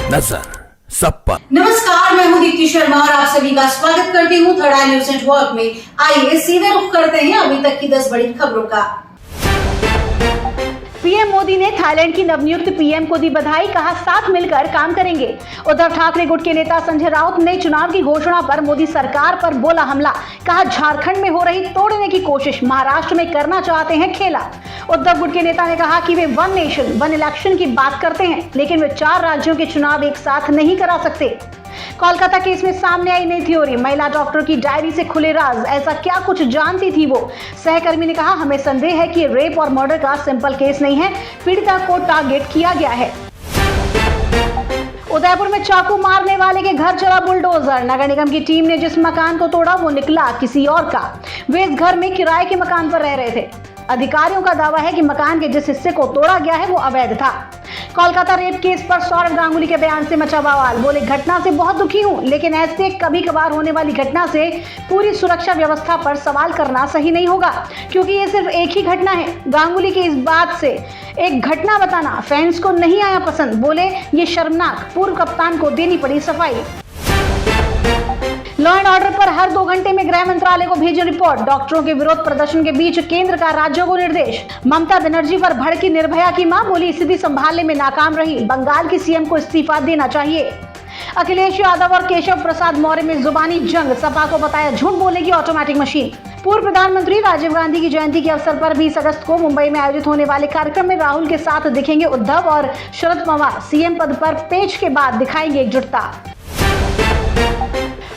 नजर सब पर। नमस्कार, मैं हूं दीप्ति शर्मा और आप सभी का स्वागत करती हूं थर्ड आई न्यूज नेटवर्क में। आइए सीधे रुख करते हैं अभी तक की 10 बड़ी खबरों का। पीएम मोदी ने थाईलैंड की नवनियुक्त पीएम को दी बधाई, कहा साथ मिलकर काम करेंगे। उद्धव ठाकरे गुट के नेता संजय राउत ने चुनाव की घोषणा पर मोदी सरकार पर बोला हमला, कहा झारखंड में हो रही तोड़ने की कोशिश, महाराष्ट्र में करना चाहते हैं खेला। उद्धव गुट के नेता ने कहा कि way one nation one election की बात करते हैं, लेकिन वे 4 राज्यों के चुनाव एक साथ नहीं करा सकते। कोलकाता केस में सामने आई नई थ्योरी, महिला डॉक्टर की डायरी से खुले राज, ऐसा क्या कुछ जानती थी वो। सहकर्मी ने कहा हमें संदेह है कि रेप और मर्डर का सिंपल केस नहीं है, पीड़िता को टारगेट किया गया है। उदयपुर में चाकू मारने वाले के घर चला बुलडोजर, नगर निगम की टीम ने जिस मकान को तोड़ा वो निकला किसी और का। वे इस घर में किराए के मकान पर रह रहे थे। अधिकारियों का दावा है कि मकान के जिस हिस्से को तोड़ा गया है वो अवैध था। कोलकाता रेप केस पर सौरव गांगुली के बयान से मचा बवाल, बोले घटना से बहुत दुखी हूं, लेकिन ऐसे कभी कभार होने वाली घटना से पूरी सुरक्षा व्यवस्था पर सवाल करना सही नहीं होगा, क्योंकि ये सिर्फ एक ही घटना है। गांगुली की इस बात से एक घटना बताना फैंस को नहीं आया पसंद, बोले ये शर्मनाक, पूर्व कप्तान को देनी पड़ी सफाई। लॉ एंड ऑर्डर पर हर 2 घंटे में गृह मंत्रालय को भेजे रिपोर्ट, डॉक्टरों के विरोध प्रदर्शन के बीच केंद्र का राज्यों को निर्देश। ममता बनर्जी पर भड़की निर्भया की मां, बोली स्थिति संभालने में नाकाम रही, बंगाल की सीएम को इस्तीफा देना चाहिए। अखिलेश यादव और केशव प्रसाद मौर्य में जुबानी जंग, सपा को बताया झूठ बोलेगी ऑटोमेटिक मशीन। पूर्व प्रधानमंत्री राजीव गांधी की जयंती के अवसर पर 20 अगस्त को मुंबई में आयोजित होने वाले कार्यक्रम में राहुल के साथ दिखेंगे उद्धव और शरद पवार, सीएम पद पर पेच के बाद दिखाएंगे एकजुटता।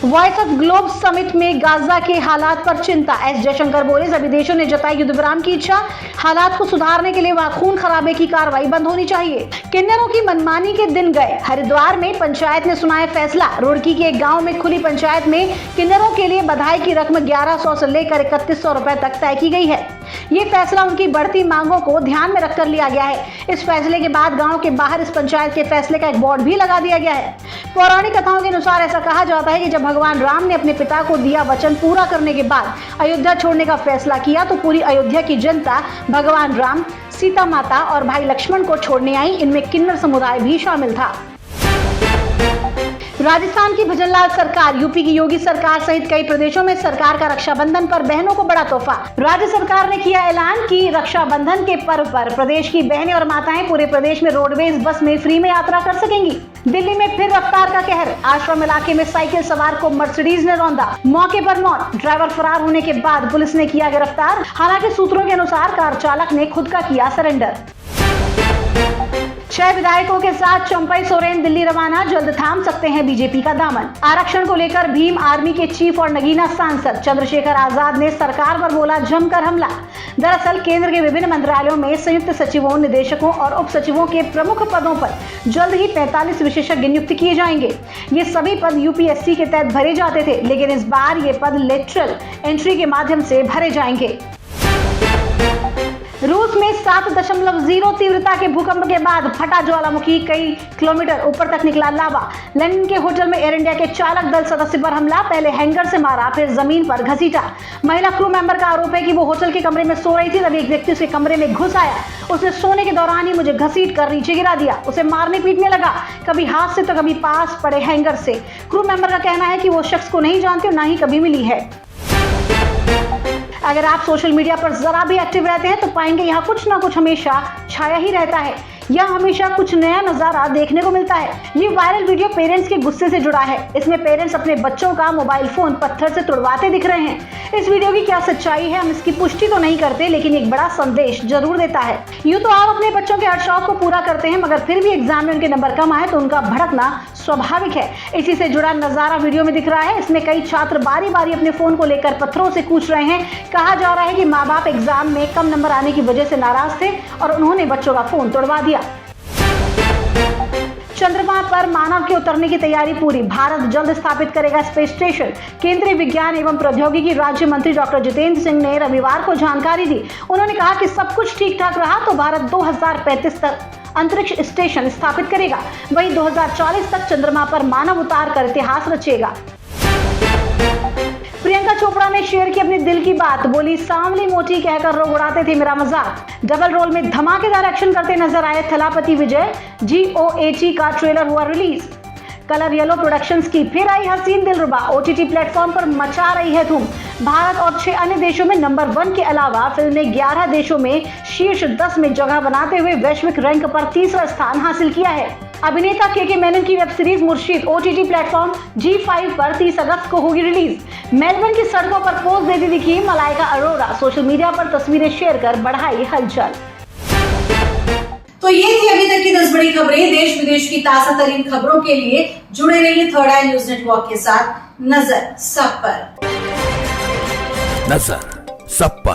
वॉइस ऑफ ग्लोब समिट में गाजा के हालात पर चिंता, एस जयशंकर बोले सभी देशों ने जताई युद्ध विराम की इच्छा, हालात को सुधारने के लिए वहां खून खराबे की कार्रवाई बंद होनी चाहिए। किन्नरों की मनमानी के दिन गए, हरिद्वार में पंचायत ने सुनाया फैसला, रुड़की के एक गांव में खुली पंचायत में किन्नरों के लिए बधाई की रकम 1100 से लेकर 3100 रुपए तक तय की गई है। ये फैसला उनकी बढ़ती मांगों को ध्यान में रखकर लिया गया है। इस फैसले के बाद गांव के बाहर इस पंचायत के फैसले का एक बोर्ड भी लगा दिया गया है। पौराणिक कथाओं के अनुसार ऐसा कहा जाता है कि जब भगवान राम ने अपने पिता को दिया वचन पूरा करने के बाद अयोध्या छोड़ने का फैसला किया तो पूरी अयोध्या की जनता भगवान राम, सीता माता और भाई लक्ष्मण को छोड़ने आई। इनमें किन्नर समुदाय भी शामिल था। राजस्थान की भजनलाल सरकार, यूपी की योगी सरकार सहित कई प्रदेशों में सरकार का रक्षाबंधन पर बहनों को बड़ा तोहफा। राज्य सरकार ने किया ऐलान कि रक्षाबंधन के पर्व पर प्रदेश की बहनें और माताएं पूरे प्रदेश में रोडवेज बस में फ्री में यात्रा कर सकेंगी। दिल्ली में फिर रफ्तार का कहर, आश्रम इलाके में साइकिल सवार को मर्सिडीज ने रौंदा, मौके पर मौत, ड्राइवर फरार होने के बाद पुलिस ने किया गिरफ्तार। हालांकि सूत्रों के अनुसार कार चालक ने खुद का किया सरेंडर। 6 विधायकों के साथ चंपई सोरेन दिल्ली रवाना, जल्द थाम सकते हैं बीजेपी का दामन। आरक्षण को लेकर भीम आर्मी के चीफ और नगीना सांसद चंद्रशेखर आजाद ने सरकार पर बोला जमकर हमला। दरअसल केंद्र के विभिन्न मंत्रालयों में संयुक्त सचिवों, निदेशकों और उप सचिवों के प्रमुख पदों पर जल्द ही 45 विशेषज्ञ नियुक्त किए जाएंगे। ये सभी पद यूपीएससी के तहत भरे जाते थे, लेकिन इस बार ये पद लेटरल एंट्री के माध्यम से भरे जाएंगे। रूस में 7.0 तीव्रता के भूकंप के बाद फटा ज्वालामुखी, कई किलोमीटर ऊपर तक निकला लावा। लंदन के होटल में एयर इंडिया के चालक दल सदस्य पर हमला, पहले हैंगर से मारा फिर जमीन पर घसीटा। महिला क्रू मेंबर का आरोप है कि वो होटल के कमरे में सो रही थी, तभी एक व्यक्ति उसके कमरे में घुस आया। उसने सोने के दौरान ही मुझे घसीट कर नीचे गिरा दिया, उसे मारने पीटने लगा, कभी हाथ से तो कभी पास पड़े हैंगर से। क्रू मेंबर का कहना है कि वो शख्स को नहीं जानते और ना ही कभी मिली है। अगर आप सोशल मीडिया पर जरा भी एक्टिव रहते हैं तो पाएंगे यहाँ कुछ ना कुछ हमेशा छाया ही रहता है, या हमेशा कुछ नया नजारा देखने को मिलता है। ये वायरल वीडियो पेरेंट्स के गुस्से से जुड़ा है। इसमें पेरेंट्स अपने बच्चों का मोबाइल फोन पत्थर से तुड़वाते दिख रहे हैं। इस वीडियो की क्या सच्चाई है हम इसकी पुष्टि तो नहीं करते, लेकिन एक बड़ा संदेश जरूर देता है। यूं तो आप अपने बच्चों के हर शौक को पूरा करते हैं, मगर फिर भी एग्जाम में उनके नंबर कम आए तो उनका भड़कना स्वाभाविक है। इसी से जुड़ा नजारा वीडियो में दिख रहा है। इसमें कई छात्र बारी बारी अपने फोन को लेकर पत्थरों से कूच रहे हैं। कहा जा रहा है कि माँ बाप एग्जाम में कम नंबर आने की वजह से नाराज थे और उन्होंने बच्चों का फोन तोड़वा दिया। चंद्रमा पर मानव के उतरने की तैयारी पूरी, भारत जल्द स्थापित करेगा स्पेस स्टेशन। केंद्रीय विज्ञान एवं प्रौद्योगिकी राज्य मंत्री डॉक्टर जितेंद्र सिंह ने रविवार को जानकारी दी। उन्होंने कहा कि सब कुछ ठीक ठाक रहा तो भारत 2035 तक अंतरिक्ष स्टेशन स्थापित करेगा, वहीं 2040 तक चंद्रमा पर मानव उतार कर इतिहास रचेगा। प्रियंका चोपड़ा ने शेयर की अपनी दिल की बात, बोली सांवली मोटी कहकर लोग उड़ाते थे मेरा मजाक। डबल रोल में धमाकेदार एक्शन करते नजर आए थलापति विजय। GOAT का ट्रेलर हुआ रिलीज। कलर येलो प्रोडक्शंस की फिर आई हसीन दिलरुबा, OTT प्लेटफॉर्म पर मचा रही है धूम। भारत और 6 अन्य देशों में नंबर 1 के अलावा फिल्म ने 11 देशों में शीर्ष 10 में जगह बनाते हुए वैश्विक रैंक पर तीसरा स्थान हासिल किया है। अभिनेता के मेनन की web series Murshid OTT platform G5 पर 30 अगस्त को होगी रिलीज। मेलबर्न की सड़कों पर पोज देती दिखी मलाइका अरोरा, सोशल मीडिया पर तस्वीरें शेयर कर बढ़ाई हलचल। तो ये थी अभी तक की 10 बड़ी खबरें। देश विदेश की ताजा तरीन खबरों के लिए जुड़े रहिए थर्ड आई न्यूज नेटवर्क के साथ। नजर सब पर।